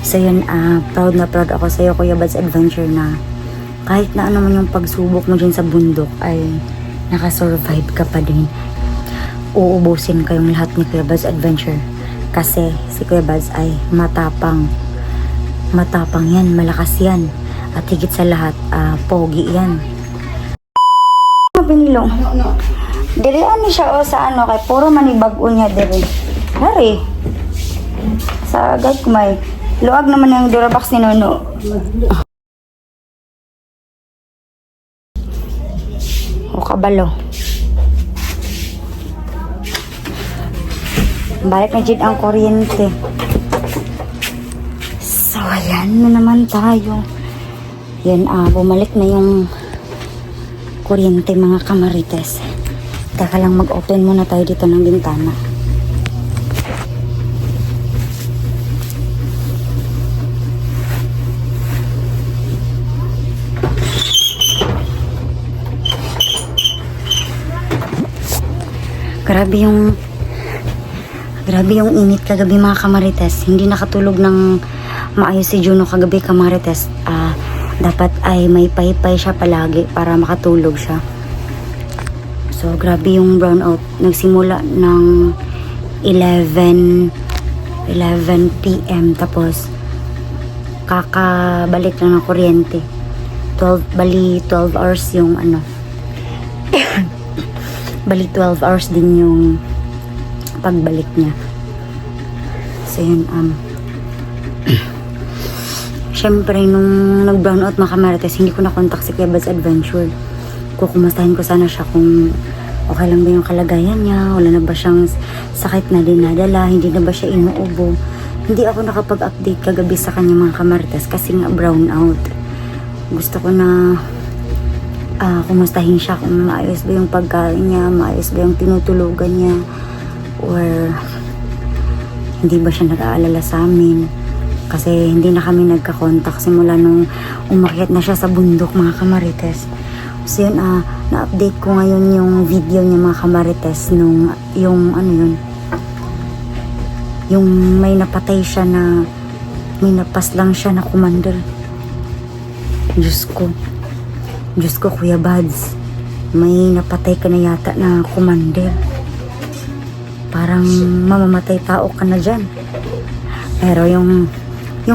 So yun, proud na proud ako sa'yo, Kuya Bads Adventure, na kahit na ano man yung pagsubok mo dyan sa bundok ay nakasurvive ka pa din. Uubusin kayong lahat ni Kuya Bads Adventure kasi si Kuya Bads ay matapang yan, malakas yan, at higit sa lahat pogi yan. Pinilong diri ano siya sa ano kay puro manibag-o niya diri hari sa agad kumay luag naman yung Durabox ni Nono. O kabalo. Balik na jud ang kuryente. So, ayan na naman tayo. Yan, bumalik na yung kuryente, mga kamarites. Teka lang, mag-open muna tayo dito ng bintana. Grabe yung init kagabi, mga kamarites. Hindi nakatulog ng maayos si Juno kagabi, kamarites. Dapat ay may paypay siya palagi para makatulog siya. So grabe yung brownout. Nagsimula ng 11 PM, tapos kakabalik lang ng kuryente. 12 hours yung ano. Bali 12 hours din yung pagbalik niya. So yun, syempre nung nag-brownout, mga kamarites, hindi ko na-contact si Kuya Bads Adventure. Kukumustahin ko sana siya kung okay lang ba yung kalagayan niya, wala na ba siyang sakit na dinadala, hindi na ba siya inuubo. Hindi ako nakapag-update kagabi sa kanya, mga kamarites, kasi nga brownout. Gusto ko na kumustahin siya kung maayos ba yung pagkain niya, maayos ba yung tinutulugan niya, or hindi ba siya nag-aalala sa amin. Kasi hindi na kami nagka-contact simula nung umakyat na siya sa bundok, mga kamarites. So yun, na-update ko ngayon yung video niya, mga kamarites, nung yung ano yun, yung may napatay siya na may napas lang siya na commander. Diyos ko, Kuya Bads, may napatay ka na yata na commander. Parang mamamatay tao ka na dyan. Pero yung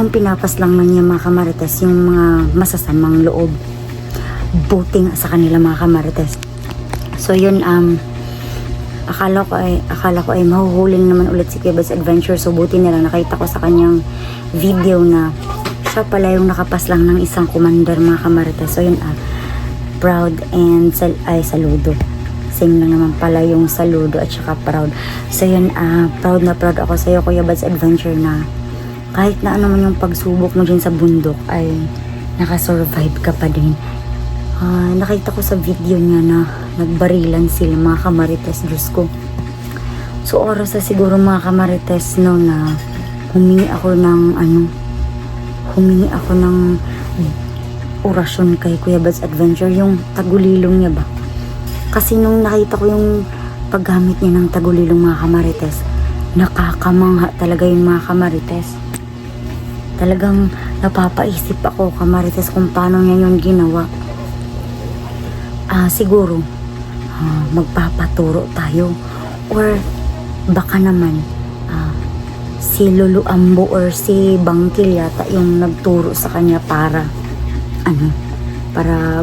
pinapas lang man niya, mga kamarites, yung mga masasamang loob, buti nga sa kanila, mga kamarites. So yun, akala ko ay mahuhuling naman ulit si Kuya Bads Adventure. So buti nilang nakita ko sa kanyang video na siya pala yung nakapas lang ng isang commander, mga kamarites. So yun, proud and saludo. Same lang naman pala yung saludo at saka proud. So yun, proud na proud ako sa'yo, Kuya Bads Adventure, na kahit na ano man yung pagsubok mo dyan sa bundok ay nakasurvive ka pa din. Nakita ko sa video niya na nagbarilan sila, mga kamarites. Diyos ko. So oras na siguro, mga kamarites, no, na humingi ako ng orasyon kay Kuya Bads Adventure, yung tagulilong niya ba. Kasi nung nakita ko yung paggamit niya ng tagulilong, mga kamarites, nakakamangha talaga yung, mga kamarites. Talagang napapaisip ako, kamarites, kung paano niya yung ginawa. Siguro magpapaturo tayo, or baka naman si Lulu Ambo or si Bangkil yata yung nagturo sa kanya para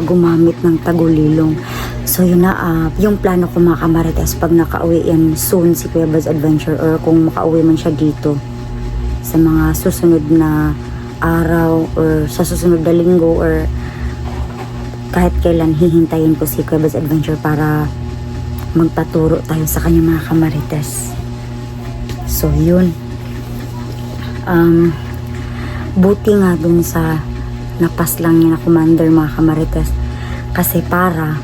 gumamit ng tagulilong. So yun na, yung plano ko, mga kamarites, pag nakauwi yan soon si Kuya Bads Adventure, or kung makauwi man siya dito sa mga susunod na araw or sa susunod na linggo, or kahit kailan, hihintayin ko si Kuya Bads Adventure para magpaturo tayo sa kanya, mga kamarites. So yun, buti nga dun sa napas lang niya na commander, mga kamarites, kasi para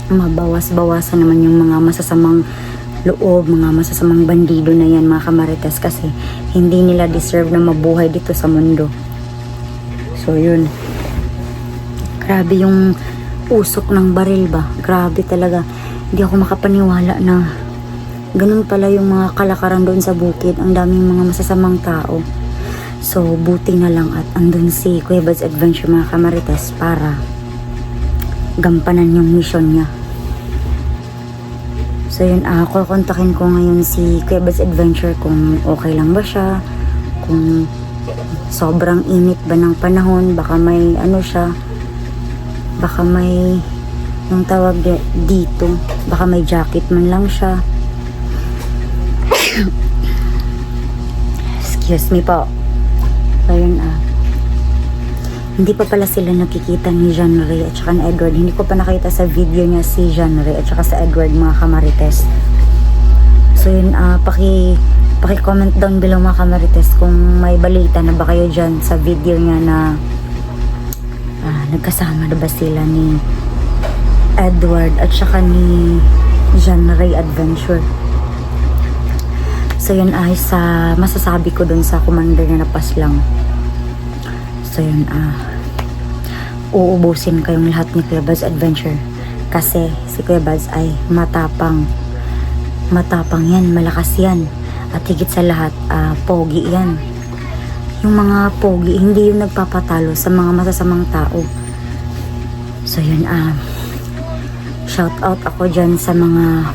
mabawas-bawasan naman yung mga masasamang loob, mga masasamang bandido na yan, mga kamarites, kasi hindi nila deserve na mabuhay dito sa mundo. So yun, grabe yung usok ng baril ba, grabe talaga. Hindi ako makapaniwala na ganun pala yung mga kalakaran doon sa bukid. Ang daming mga masasamang tao. So, buti na lang at andun si Kuya Bad's Adventure mga kamarites para gampanan yung mission niya. So, yun, kukontakin ko ngayon si Kuya Bad's Adventure kung okay lang ba siya, kung sobrang init ba ng panahon, baka may ano siya, baka may yung tawag dito, baka may jacket man lang siya. Excuse me po. Ayun, hindi pa pala sila nakikita ni John Ray at saka ni Edward. Hindi ko pa nakita sa video niya si John Ray at saka sa Edward mga kamarites. So yun, paki-comment down below mga kamarites kung may balita na ba kayo dyan sa video niya na nagkasama na ba sila ni Edward at saka ni John Ray Adventure. So yun ay sa masasabi ko dun sa commander na napas lang. So yun, uubusin kayong lahat ni Kuya Bad's Adventure. Kasi si Kuya Bad's ay matapang. Matapang yan, malakas yan. At higit sa lahat, pogi yan. Yung mga pogi, hindi yung nagpapatalo sa mga masasamang tao. So yun, shout out ako dyan sa mga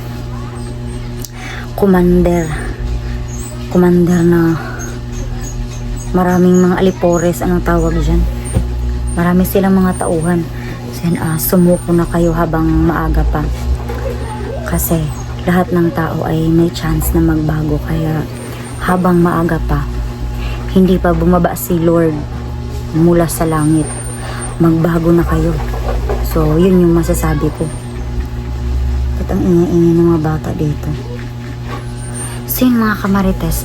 commander na maraming mga alipores, anong tawag dyan, marami silang mga tauhan. So yan, sumuko na kayo habang maaga pa, kasi lahat ng tao ay may chance na magbago, kaya habang maaga pa, hindi pa bumaba si Lord mula sa langit, magbago na kayo. So yun yung masasabi ko. At ang ingay-ingay ng mga bata dito. So yun mga kamarites,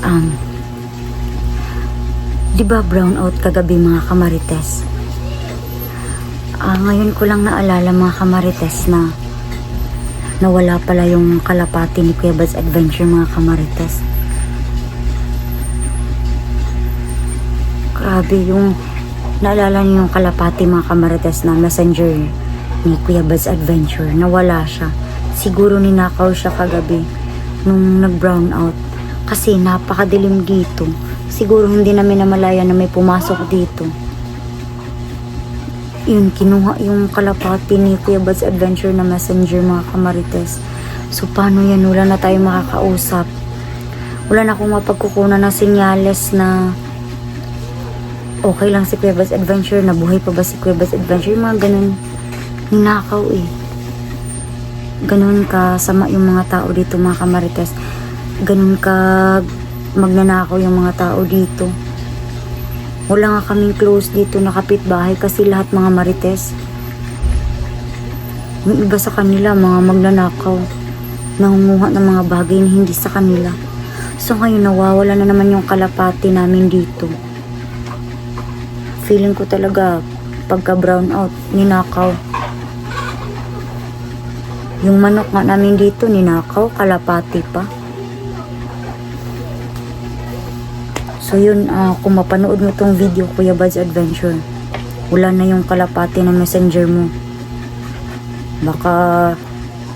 di ba brown out kagabi mga kamarites? Ngayon ko lang naalala mga kamarites na nawala pala yung kalapati ni Kuya Bad's Adventure mga kamarites. Grabe yung naalala niyo yung kalapati mga kamarites na messenger ni Kuya Bad's Adventure. Nawala siya. Siguro ninakaw siya kagabi nung nag-brown out. Kasi napakadilim dito. Siguro hindi namin namalayan na may pumasok dito. Yun, kinuha yung kalapati ni Kuya Bad's Adventure na messenger mga kamarites. So paano yan? Wala na tayong makakausap. Wala na akong mapagkukunan ng senyales na okay lang si Kuya Bad's Adventure, nabuhay pa ba si Kuya Bad's Adventure, mga ganun. Ninakaw ganun ka sama yung mga tao dito mga kamarites. Ganun ka magnanakaw yung mga tao dito. Wala nga kaming close dito na kapitbahay kasi lahat mga marites. Yung iba sa kanila mga magnanakaw, nangunguha ng mga bagay na hindi sa kanila. So ngayon nawawala na naman yung kalapati namin dito. Feeling ko talaga pagka brown out, ninakaw. Yung manok nga namin dito, ninakaw, kalapati pa. So yun, kung mapanood mo tong video, Kuya Bad's Adventure, wala na yung kalapati na messenger mo. Baka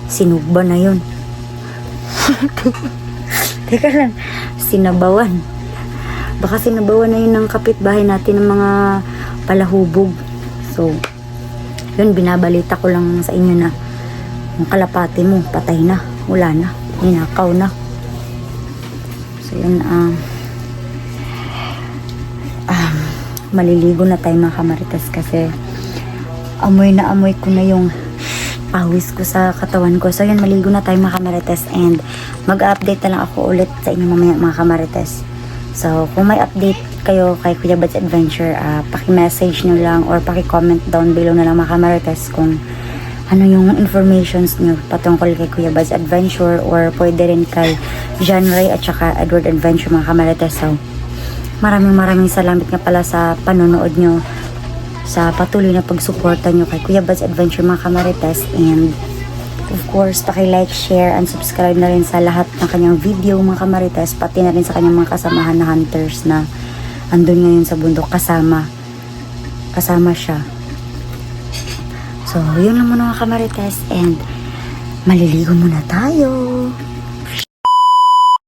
sinugba na yun. Teka lang, sinabawan. Baka sinabawan na yun ng kapitbahay natin ng mga palahubog. So, yun, binabalita ko lang sa inyo na yung kalapati mo, patay na, wala na, ninakaw na. So yun, maliligo na tayo mga kamarites kasi amoy na amoy ko na yung pawis ko sa katawan ko. So yun, maligo na tayo mga kamarites and mag-update na lang ako ulit sa inyo mamaya mga kamarites. So kung may update kayo kay Kuya Bad's Adventure, paki-message nyo lang or paki-comment down below na lang mga kamarites kung ano yung informations nyo patungkol kay Kuya Bad's Adventure or pwede rin kay John Ray at saka Edward Adventure mga kamarites. So maraming salamat nga pala sa panonood nyo, sa patuloy na pagsuporta nyo kay Kuya Bad's Adventure mga kamarites, and of course paki-like, share, and subscribe na rin sa lahat ng kanyang video mga kamarites, pati na rin sa kanyang mga kasamahan na hunters na andun ngayon sa bundok kasama siya. So yun lang muna mga kamarites, and maliligo muna tayo.